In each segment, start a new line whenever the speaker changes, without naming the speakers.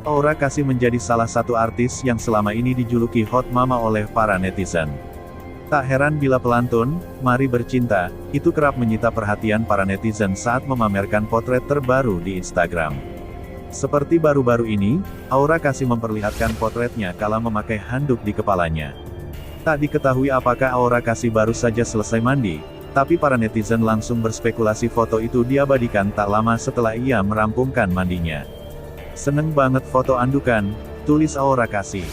Aura Kasih menjadi salah satu artis yang selama ini dijuluki Hot Mama oleh para netizen. Tak heran bila pelantun, "Mari Bercinta," itu kerap menyita perhatian para netizen saat memamerkan potret terbaru di Instagram. Seperti baru-baru ini, Aura Kasih memperlihatkan potretnya kala memakai handuk di kepalanya. Tak diketahui apakah Aura Kasih baru saja selesai mandi, tapi para netizen langsung berspekulasi foto itu diabadikan tak lama setelah ia merampungkan mandinya. "Seneng banget foto andukan," tulis Aura Kasih.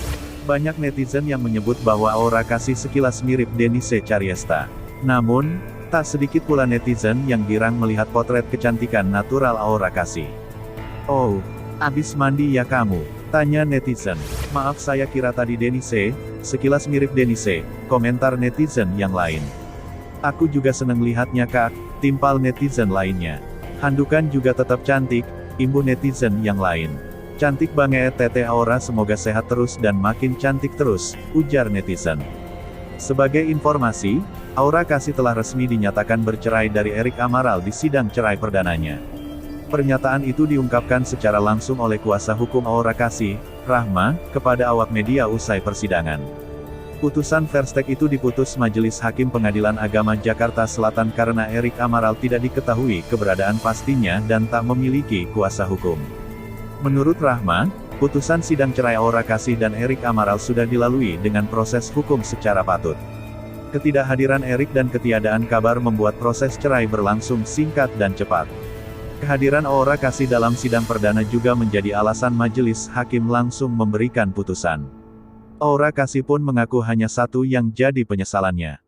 Banyak netizen yang menyebut bahwa Aura Kasih sekilas mirip Denise Caryesta. Namun, tak sedikit pula netizen yang girang melihat potret kecantikan natural Aura Kasih. "Oh, abis mandi ya kamu?" tanya netizen. "Maaf, saya kira tadi Denise, sekilas mirip Denise," komentar netizen yang lain. "Aku juga seneng lihatnya kak," timpal netizen lainnya. "Handukan juga tetap cantik," imbu netizen yang lain. "Cantik banget Teteh Aura, semoga sehat terus dan makin cantik terus," ujar netizen. Sebagai informasi, Aura Kasih telah resmi dinyatakan bercerai dari Erik Amaral di sidang cerai perdananya. Pernyataan itu diungkapkan secara langsung oleh kuasa hukum Aura Kasih, Rahma, kepada awak media usai persidangan. Putusan Verstek itu diputus Majelis Hakim Pengadilan Agama Jakarta Selatan karena Erik Amaral tidak diketahui keberadaan pastinya dan tak memiliki kuasa hukum. Menurut Rahma, putusan sidang cerai Aura Kasih dan Erik Amaral sudah dilalui dengan proses hukum secara patut. Ketidakhadiran Erik dan ketiadaan kabar membuat proses cerai berlangsung singkat dan cepat. Kehadiran Aura Kasih dalam sidang perdana juga menjadi alasan majelis hakim langsung memberikan putusan. Aura Kasih pun mengaku hanya satu yang jadi penyesalannya.